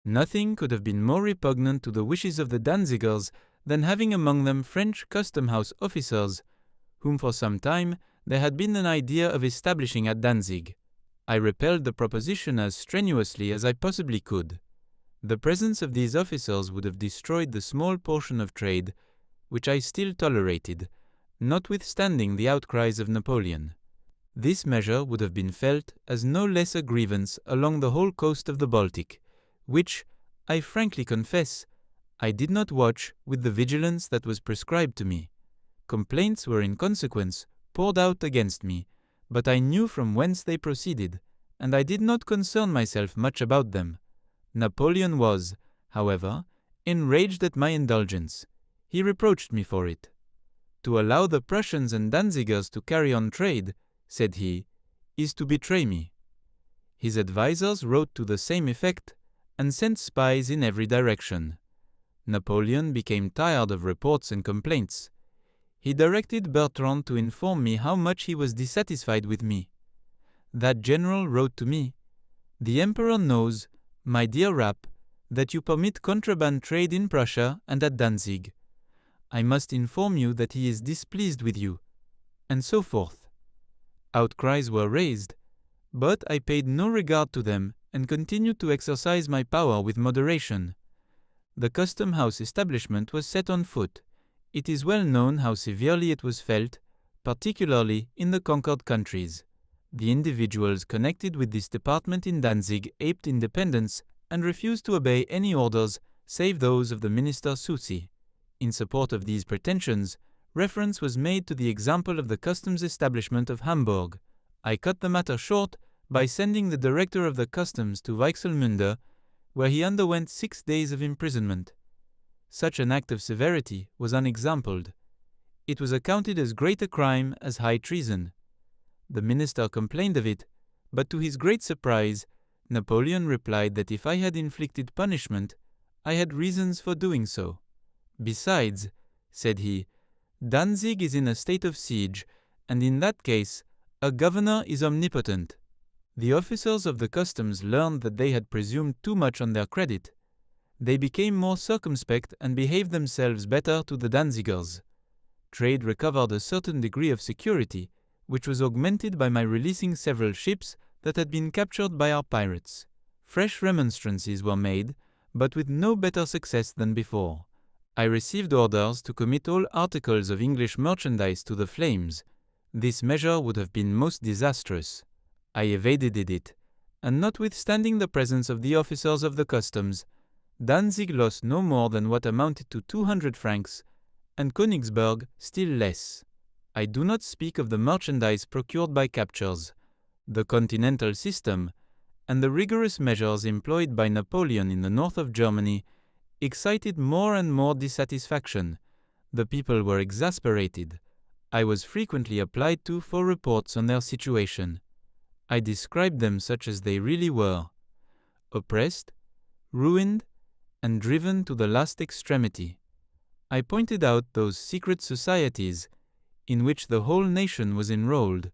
Nothing could have been more repugnant to the wishes of the Danzigers than having among them French custom house officers, whom for some time there had been an idea of establishing at Danzig. I repelled the proposition as strenuously as I possibly could. The presence of these officers would have destroyed the small portion of trade which I still tolerated, notwithstanding the outcries of Napoleon. This measure would have been felt as no less a grievance along the whole coast of the Baltic, which, I frankly confess, I did not watch with the vigilance that was prescribed to me. Complaints were in consequence poured out against me, but I knew from whence they proceeded, and I did not concern myself much about them. Napoleon was, however, enraged at my indulgence. He reproached me for it. "To allow the Prussians and Danzigers to carry on trade," said he, "is to betray me." His advisers wrote to the same effect, and sent spies in every direction. Napoleon became tired of reports and complaints. He directed Bertrand to inform me how much he was dissatisfied with me. That general wrote to me, "The Emperor knows, my dear Rapp, that you permit contraband trade in Prussia and at Danzig. I must inform you that he is displeased with you," and so forth. Outcries were raised, but I paid no regard to them and continued to exercise my power with moderation. The custom house establishment was set on foot. It is well known how severely it was felt, particularly in the conquered countries. The individuals connected with this department in Danzig aped independence and refused to obey any orders save those of the minister Soucy. In support of these pretensions, reference was made to the example of the customs establishment of Hamburg. I cut the matter short by sending the director of the customs to Weichselmunde, where he underwent 6 days of imprisonment. Such an act of severity was unexampled. It was accounted as great a crime as high treason. The minister complained of it, but to his great surprise, Napoleon replied that if I had inflicted punishment, I had reasons for doing so. "Besides," said he, "Danzig is in a state of siege, and in that case, a governor is omnipotent." The officers of the customs learned that they had presumed too much on their credit. They became more circumspect and behaved themselves better to the Danzigers. Trade recovered a certain degree of security, which was augmented by my releasing several ships that had been captured by our pirates. Fresh remonstrances were made, but with no better success than before. I received orders to commit all articles of English merchandise to the flames. This measure would have been most disastrous. I evaded it, and notwithstanding the presence of the officers of the customs, Danzig lost no more than what amounted to 200 francs, and Königsberg still less. I do not speak of the merchandise procured by captures. The continental system, and the rigorous measures employed by Napoleon in the north of Germany, excited more and more dissatisfaction. The people were exasperated. I was frequently applied to for reports on their situation. I described them such as they really were: oppressed, ruined, and driven to the last extremity. I pointed out those secret societies in which the whole nation was enrolled,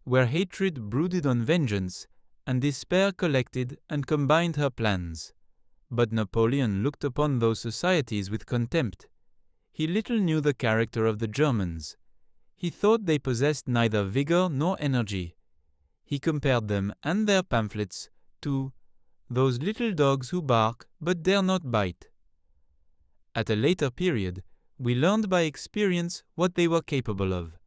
where hatred brooded on vengeance, and despair collected and combined her plans. But Napoleon looked upon those societies with contempt. He little knew the character of the Germans. He thought they possessed neither vigor nor energy. He compared them and their pamphlets to those little dogs who bark but dare not bite. At a later period, we learned by experience what they were capable of.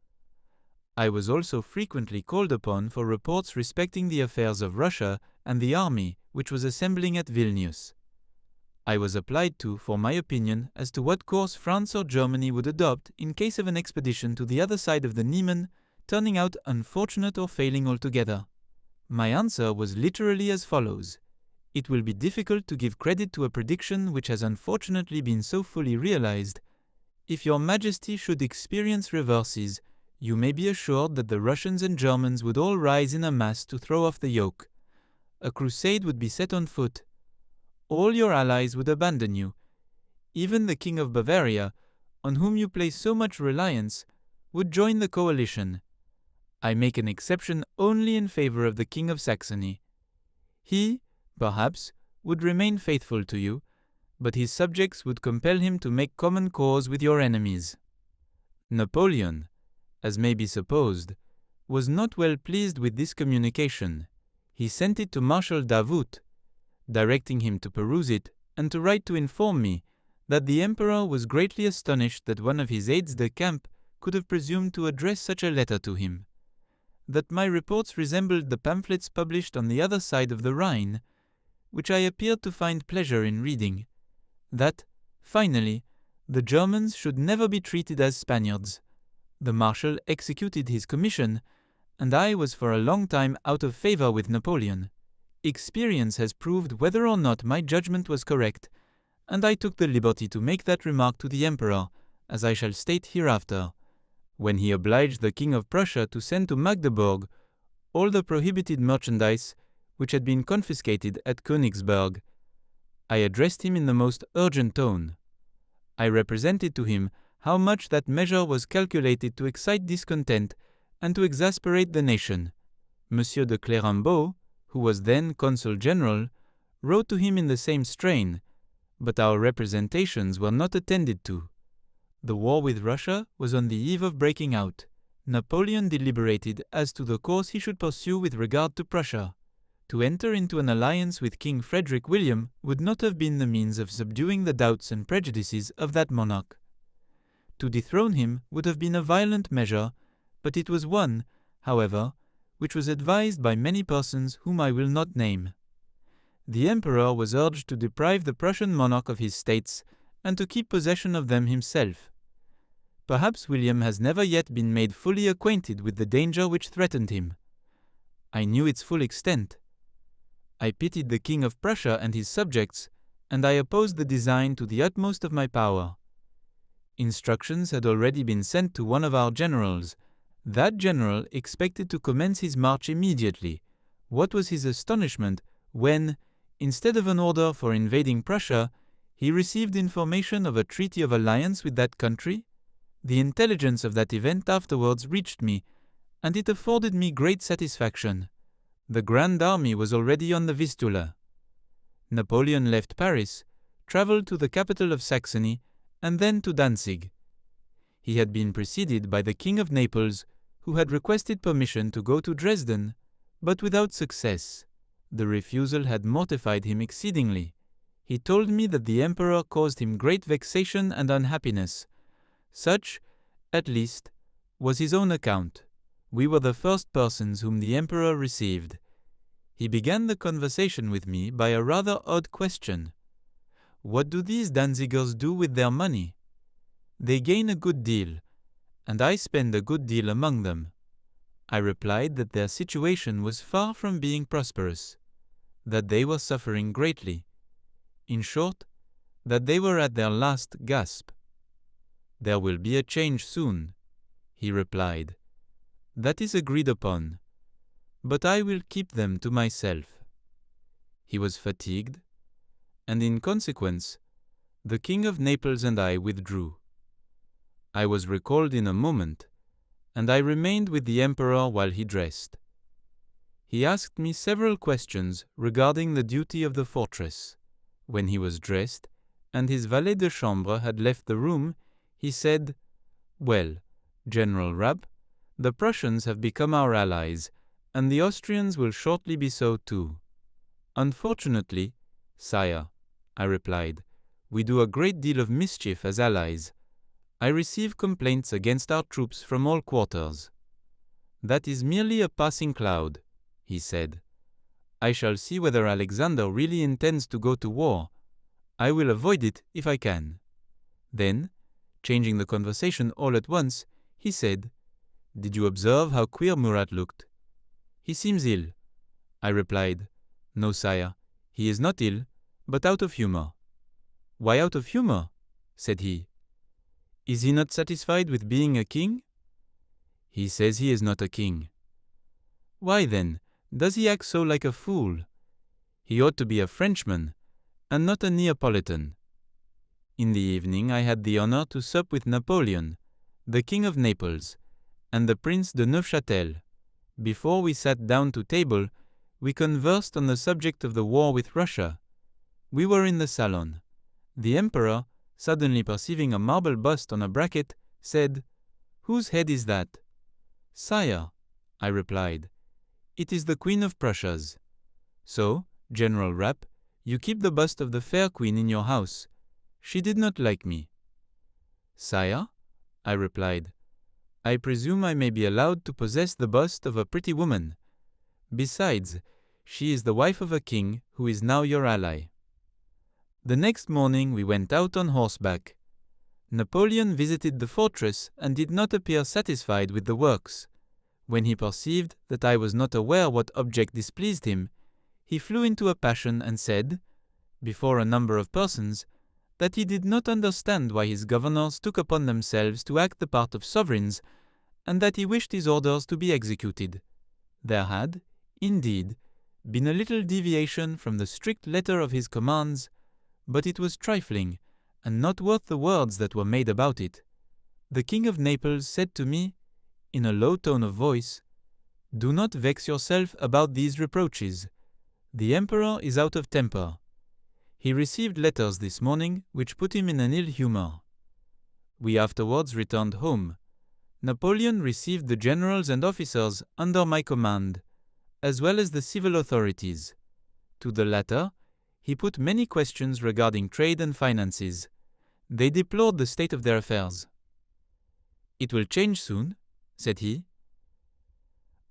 I was also frequently called upon for reports respecting the affairs of Russia and the army which was assembling at Vilnius. I was applied to for my opinion as to what course France or Germany would adopt in case of an expedition to the other side of the Niemen turning out unfortunate or failing altogether. My answer was literally as follows: "It will be difficult to give credit to a prediction which has unfortunately been so fully realized. If your Majesty should experience reverses, you may be assured that the Russians and Germans would all rise in a mass to throw off the yoke. A crusade would be set on foot. All your allies would abandon you. Even the King of Bavaria, on whom you place so much reliance, would join the coalition. I make an exception only in favor of the King of Saxony. He, perhaps, would remain faithful to you, but his subjects would compel him to make common cause with your enemies. Napoleon, as may be supposed, was not well pleased with this communication. He sent it to Marshal Davout, directing him to peruse it and to write to inform me that the Emperor was greatly astonished that one of his aides-de-camp could have presumed to address such a letter to him, that my reports resembled the pamphlets published on the other side of the Rhine, which I appeared to find pleasure in reading, that, finally, the Germans should never be treated as Spaniards. The Marshal executed his commission, and I was for a long time out of favor with Napoleon. Experience has proved whether or not my judgment was correct, and I took the liberty to make that remark to the Emperor, as I shall state hereafter, when he obliged the King of Prussia to send to Magdeburg all the prohibited merchandise which had been confiscated at Königsberg. I addressed him in the most urgent tone. I represented to him how much that measure was calculated to excite discontent and to exasperate the nation. Monsieur de Clérambault, who was then Consul General, wrote to him in the same strain, but our representations were not attended to. The war with Russia was on the eve of breaking out. Napoleon deliberated as to the course he should pursue with regard to Prussia. To enter into an alliance with King Frederick William would not have been the means of subduing the doubts and prejudices of that monarch. To dethrone him would have been a violent measure, but it was one, however, which was advised by many persons whom I will not name. The Emperor was urged to deprive the Prussian monarch of his states and to keep possession of them himself. Perhaps William has never yet been made fully acquainted with the danger which threatened him. I knew its full extent. I pitied the King of Prussia and his subjects, and I opposed the design to the utmost of my power. Instructions had already been sent to one of our generals. That general expected to commence his march immediately. What was his astonishment when, instead of an order for invading Prussia, he received information of a treaty of alliance with that country? The intelligence of that event afterwards reached me, and it afforded me great satisfaction. The Grand Army was already on the Vistula. Napoleon left Paris, travelled to the capital of Saxony, and then to Danzig. He had been preceded by the King of Naples, who had requested permission to go to Dresden, but without success. The refusal had mortified him exceedingly. He told me that the Emperor caused him great vexation and unhappiness. Such, at least, was his own account. We were the first persons whom the Emperor received. He began the conversation with me by a rather odd question. What do these Danzigers do with their money? They gain a good deal, and I spend a good deal among them. I replied that their situation was far from being prosperous, that they were suffering greatly. In short, that they were at their last gasp. There will be a change soon, he replied. That is agreed upon, but I will keep them to myself. He was fatigued, and in consequence, the King of Naples and I withdrew. I was recalled in a moment, and I remained with the Emperor while he dressed. He asked me several questions regarding the duty of the fortress. When he was dressed, and his valet de chambre had left the room, he said, "Well, General Rapp, the Prussians have become our allies, and the Austrians will shortly be so too." "Unfortunately, sire," I replied, "we do a great deal of mischief as allies. I receive complaints against our troops from all quarters." "That is merely a passing cloud," he said. "I shall see whether Alexander really intends to go to war. I will avoid it if I can." Then, changing the conversation all at once, he said, "Did you observe how queer Murat looked?" "He seems ill." I replied, "No, sire, he is not ill, but out of humor." "Why out of humor?" said he. "Is he not satisfied with being a king?" "He says he is not a king." "Why, then, does he act so like a fool? He ought to be a Frenchman, and not a Neapolitan." In the evening I had the honor to sup with Napoleon, the King of Naples, and the Prince de Neufchâtel. Before we sat down to table, we conversed on the subject of the war with Russia. We were in the salon. The emperor, suddenly perceiving a marble bust on a bracket, said, "Whose head is that?" "Sire," I replied, "it is the Queen of Prussia's. So, General Rapp, you keep the bust of the fair queen in your house. She did not like me." "Sire," I replied, "I presume I may be allowed to possess the bust of a pretty woman. Besides, she is the wife of a king who is now your ally." The next morning we went out on horseback. Napoleon visited the fortress and did not appear satisfied with the works. When he perceived that I was not aware what object displeased him, he flew into a passion and said, before a number of persons, that he did not understand why his governors took upon themselves to act the part of sovereigns, and that he wished his orders to be executed. There had, indeed, been a little deviation from the strict letter of his commands, but it was trifling, and not worth the words that were made about it. The King of Naples said to me, in a low tone of voice, "Do not vex yourself about these reproaches. The Emperor is out of temper. He received letters this morning which put him in an ill humor." We afterwards returned home. Napoleon received the generals and officers under my command, as well as the civil authorities. To the latter, he put many questions regarding trade and finances. They deplored the state of their affairs. "It will change soon," said he.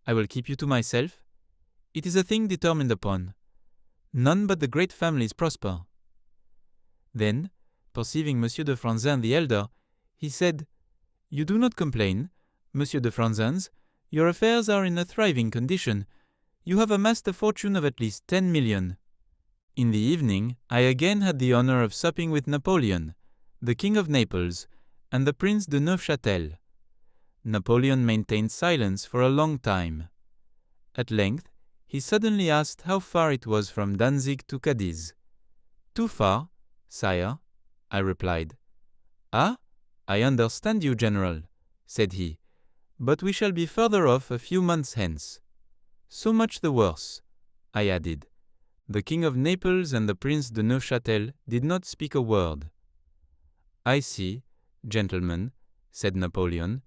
"I will keep you to myself. It is a thing determined upon. None but the great families prosper." Then, perceiving M. de Franzin the elder, he said, "You do not complain, M. de Franzins. Your affairs are in a thriving condition. You have amassed a fortune of at least 10 millions. In the evening, I again had the honor of supping with Napoleon, the King of Naples, and the Prince de Neufchâtel. Napoleon maintained silence for a long time. At length, he suddenly asked how far it was from Danzig to Cadiz. "Too far, sire," I replied. "Ah, I understand you, General," said he, "but we shall be further off a few months hence." "So much the worse," I added. The King of Naples and the Prince de Neufchâtel did not speak a word. "I see, gentlemen," said Napoleon,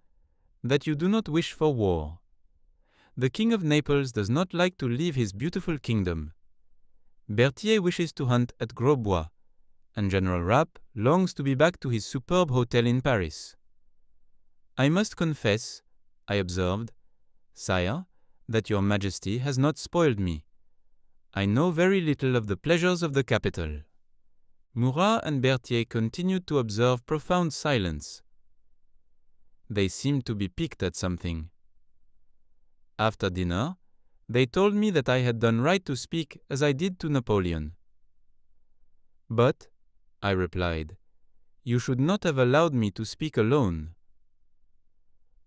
"that you do not wish for war. The King of Naples does not like to leave his beautiful kingdom. Berthier wishes to hunt at Grosbois, and General Rapp longs to be back to his superb hotel in Paris." "I must confess," I observed, "sire, that your Majesty has not spoiled me. I know very little of the pleasures of the capital." Murat and Berthier continued to observe profound silence. They seemed to be piqued at something. After dinner, they told me that I had done right to speak as I did to Napoleon. "But," I replied, "you should not have allowed me to speak alone."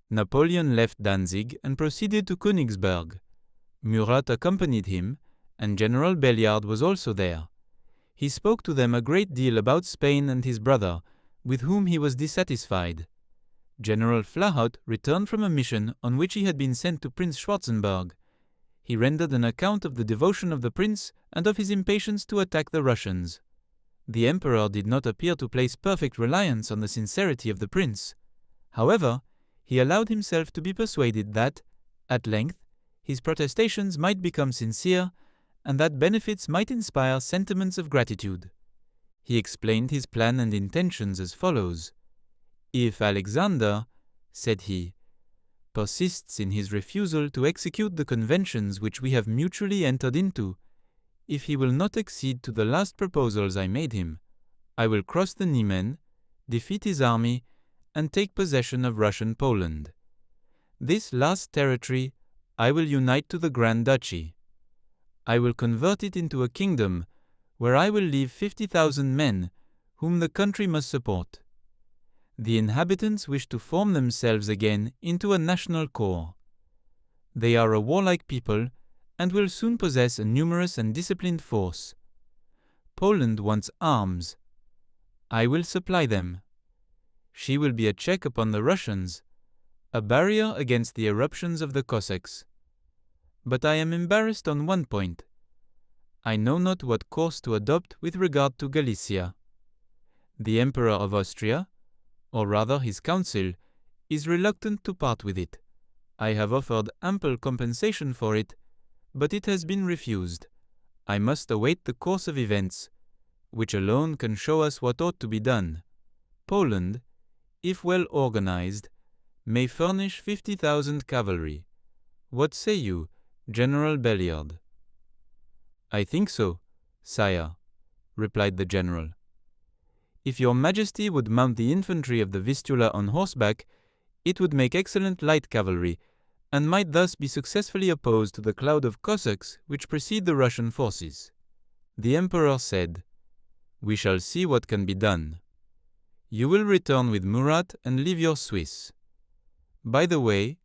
Napoleon left Danzig and proceeded to Königsberg. Murat accompanied him, and General Belliard was also there. He spoke to them a great deal about Spain and his brother, with whom he was dissatisfied. General Flahut returned from a mission on which he had been sent to Prince Schwarzenberg. He rendered an account of the devotion of the prince and of his impatience to attack the Russians. The Emperor did not appear to place perfect reliance on the sincerity of the prince. However, he allowed himself to be persuaded that, at length, his protestations might become sincere, and that benefits might inspire sentiments of gratitude. He explained his plan and intentions as follows. "If Alexander," said he, "persists in his refusal to execute the conventions which we have mutually entered into, if he will not accede to the last proposals I made him, I will cross the Niemen, defeat his army, and take possession of Russian Poland. This last territory I will unite to the Grand Duchy. I will convert it into a kingdom where I will leave 50,000 men, whom the country must support. The inhabitants wish to form themselves again into a national corps. They are a warlike people and will soon possess a numerous and disciplined force. Poland wants arms. I will supply them. She will be a check upon the Russians, a barrier against the eruptions of the Cossacks. But I am embarrassed on one point. I know not what course to adopt with regard to Galicia. The Emperor of Austria, or rather his council, is reluctant to part with it. I have offered ample compensation for it, but it has been refused. I must await the course of events, which alone can show us what ought to be done. Poland, if well organized, may furnish 50,000 cavalry. What say you, General Belliard? I think so, sire, replied the general. If your majesty would mount the infantry of the Vistula on horseback, it would make excellent light cavalry, and might thus be successfully opposed to the cloud of Cossacks which precede the Russian forces. The emperor said, "We shall see what can be done. You will return with Murat and leave your Swiss. By the way,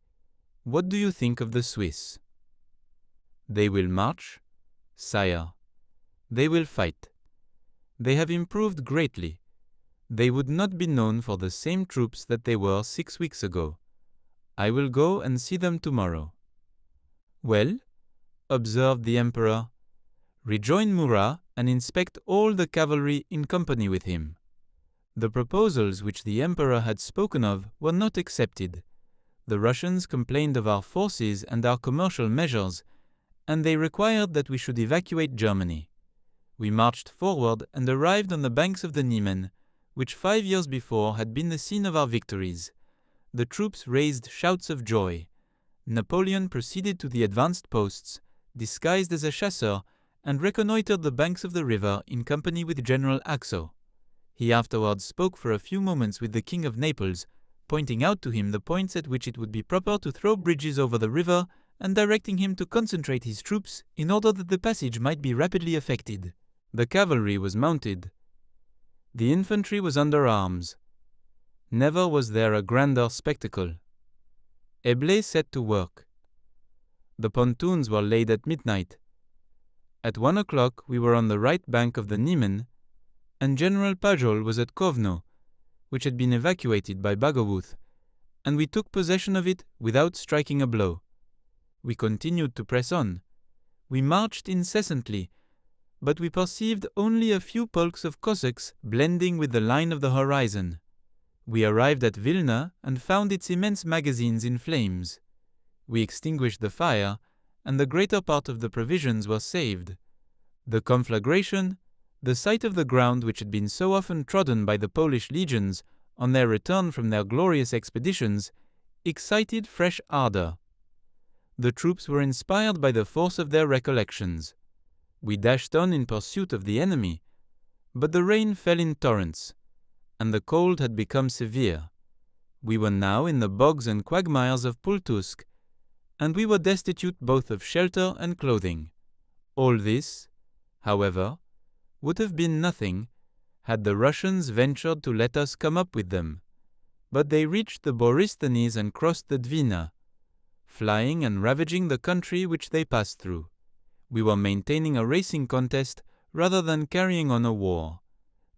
what do you think of the Swiss?" "They will march, sire. They will fight. They have improved greatly. They would not be known for the same troops that they were 6 weeks ago. I will go and see them tomorrow." "Well," observed the emperor, "rejoin Murat and inspect all the cavalry in company with him." The proposals which the emperor had spoken of were not accepted. The Russians complained of our forces and our commercial measures, and they required that we should evacuate Germany. We marched forward and arrived on the banks of the Niemen, which 5 years before had been the scene of our victories. The troops raised shouts of joy. Napoleon proceeded to the advanced posts, disguised as a chasseur, and reconnoitred the banks of the river in company with General Axo. He afterwards spoke for a few moments with the King of Naples, pointing out to him the points at which it would be proper to throw bridges over the river and directing him to concentrate his troops in order that the passage might be rapidly effected. The cavalry was mounted. The infantry was under arms. Never was there a grander spectacle. Eblé set to work. The pontoons were laid at midnight. At 1 o'clock we were on the right bank of the Niemen, and General Pajol was at Kovno, which had been evacuated by Bagowuth, and we took possession of it without striking a blow. We continued to press on. We marched incessantly, but we perceived only a few polks of Cossacks blending with the line of the horizon. We arrived at Vilna and found its immense magazines in flames. We extinguished the fire, and the greater part of the provisions were saved. The conflagration, the sight of the ground which had been so often trodden by the Polish legions on their return from their glorious expeditions, excited fresh ardor. The troops were inspired by the force of their recollections. We dashed on in pursuit of the enemy, but the rain fell in torrents, and the cold had become severe. We were now in the bogs and quagmires of Pultusk, and we were destitute both of shelter and clothing. All this, however, would have been nothing had the Russians ventured to let us come up with them, but they reached the Borysthenes and crossed the Dwina, flying and ravaging the country which they passed through. We were maintaining a racing contest rather than carrying on a war.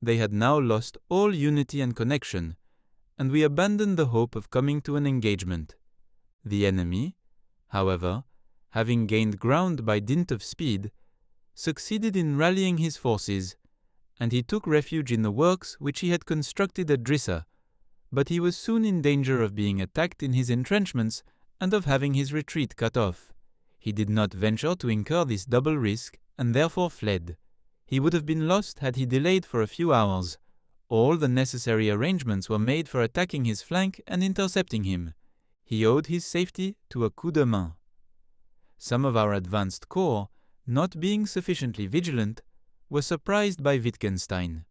They had now lost all unity and connection, and we abandoned the hope of coming to an engagement. The enemy, however, having gained ground by dint of speed, succeeded in rallying his forces, and he took refuge in the works which he had constructed at Drissa, but he was soon in danger of being attacked in his entrenchments and of having his retreat cut off. He did not venture to incur this double risk, and therefore fled. He would have been lost had he delayed for a few hours. All the necessary arrangements were made for attacking his flank and intercepting him. He owed his safety to a coup de main. Some of our advanced corps, not being sufficiently vigilant, were surprised by Wittgenstein.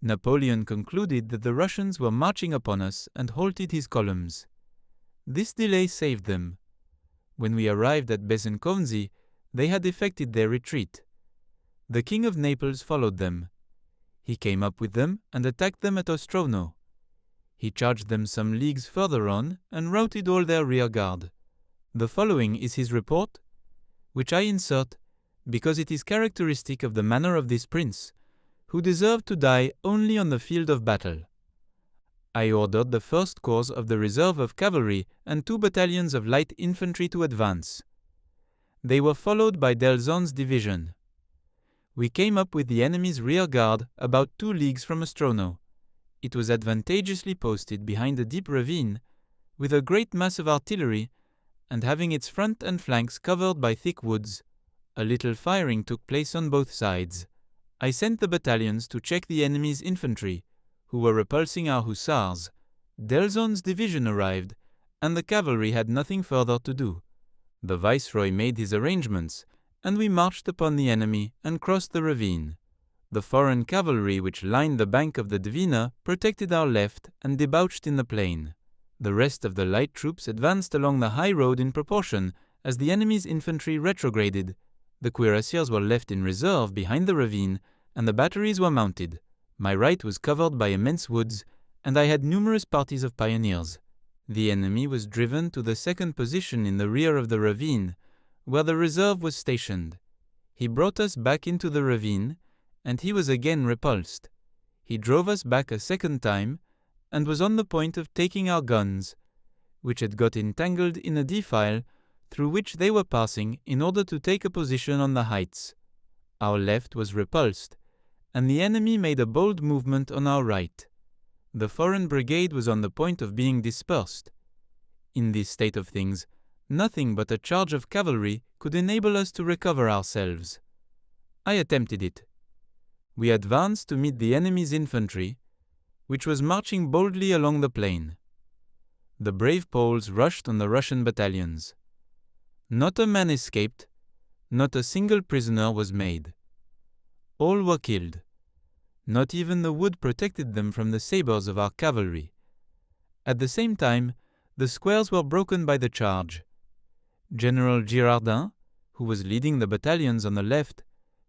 Napoleon concluded that the Russians were marching upon us and halted his columns. This delay saved them. When we arrived at Besenkovsky, they had effected their retreat. The King of Naples followed them. He came up with them and attacked them at Ostrovno. He charged them some leagues further on and routed all their rear guard. The following is his report, which I insert because it is characteristic of the manner of this prince, who deserved to die only on the field of battle. I ordered the first corps of the reserve of cavalry and 2 battalions of light infantry to advance. They were followed by Delzon's division. We came up with the enemy's rear guard about 2 leagues from Ostrono. It was advantageously posted behind a deep ravine, with a great mass of artillery, and having its front and flanks covered by thick woods. A little firing took place on both sides. I sent the battalions to check the enemy's infantry, who were repulsing our hussars. Delzon's division arrived, and the cavalry had nothing further to do. The viceroy made his arrangements, and we marched upon the enemy and crossed the ravine. The foreign cavalry which lined the bank of the Dvina protected our left and debouched in the plain. The rest of the light troops advanced along the high road in proportion as the enemy's infantry retrograded. The cuirassiers were left in reserve behind the ravine, and the batteries were mounted. My right was covered by immense woods, and I had numerous parties of pioneers. The enemy was driven to the second position in the rear of the ravine, where the reserve was stationed. He brought us back into the ravine, and he was again repulsed. He drove us back a second time, and was on the point of taking our guns, which had got entangled in a defile through which they were passing in order to take a position on the heights. Our left was repulsed, and the enemy made a bold movement on our right. The foreign brigade was on the point of being dispersed. In this state of things, nothing but a charge of cavalry could enable us to recover ourselves. I attempted it. We advanced to meet the enemy's infantry, which was marching boldly along the plain. The brave Poles rushed on the Russian battalions. Not a man escaped, not a single prisoner was made. All were killed. Not even the wood protected them from the sabres of our cavalry. At the same time, the squares were broken by the charge. General Girardin, who was leading the battalions on the left,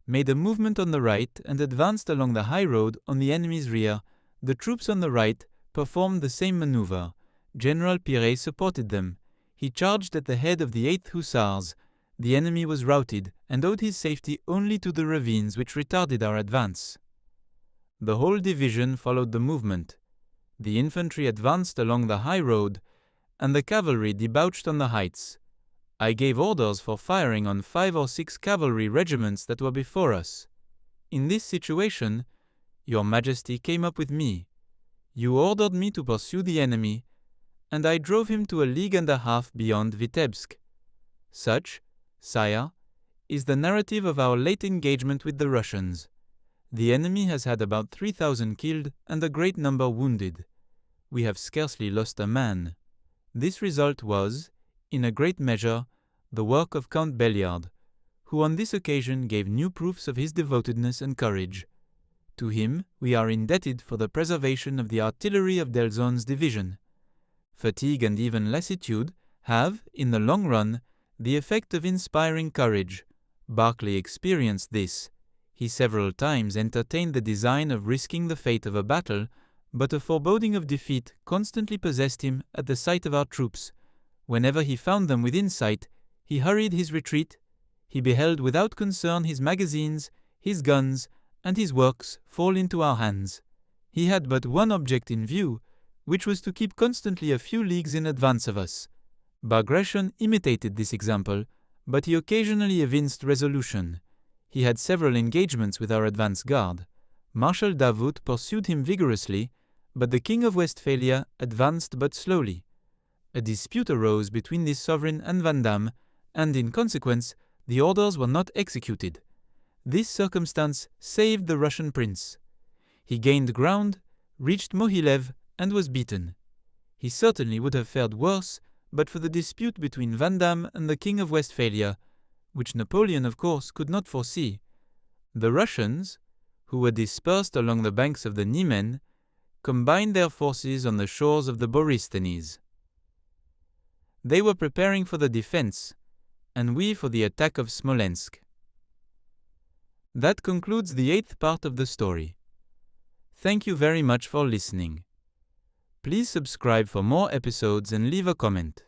made a movement on the right and advanced along the high road on the enemy's rear. The troops on the right performed the same maneuver. General Piret supported them. He charged at the head of the 8th Hussars. The enemy was routed and owed his safety only to the ravines which retarded our advance. The whole division followed the movement. The infantry advanced along the high road, and the cavalry debouched on the heights. I gave orders for firing on 5 or 6 cavalry regiments that were before us. In this situation, Your Majesty came up with me. You ordered me to pursue the enemy, and I drove him to 1.5 leagues beyond Vitebsk. Such, sire, is the narrative of our late engagement with the Russians. The enemy has had about 3,000 killed and a great number wounded. We have scarcely lost a man. This result was, in a great measure, the work of Count Belliard, who on this occasion gave new proofs of his devotedness and courage. To him we are indebted for the preservation of the artillery of Delzon's division. Fatigue and even lassitude have, in the long run, the effect of inspiring courage. Barclay experienced this. He several times entertained the design of risking the fate of a battle, but a foreboding of defeat constantly possessed him at the sight of our troops. Whenever he found them within sight, he hurried his retreat. He beheld without concern his magazines, his guns, and his works fall into our hands. He had but one object in view, which was to keep constantly a few leagues in advance of us. Bagration imitated this example, but he occasionally evinced resolution. He had several engagements with our advance guard. Marshal Davout pursued him vigorously, but the King of Westphalia advanced but slowly. A dispute arose between this sovereign and Vandamme, and in consequence, the orders were not executed. This circumstance saved the Russian prince. He gained ground, reached Mohilev, and was beaten. He certainly would have fared worse, but for the dispute between Vandamme and the King of Westphalia, which Napoleon, of course, could not foresee. The Russians, who were dispersed along the banks of the Niemen, combined their forces on the shores of the Borysthenes. They were preparing for the defense, and we for the attack of Smolensk. That concludes the 8th part of the story. Thank you very much for listening. Please subscribe for more episodes and leave a comment.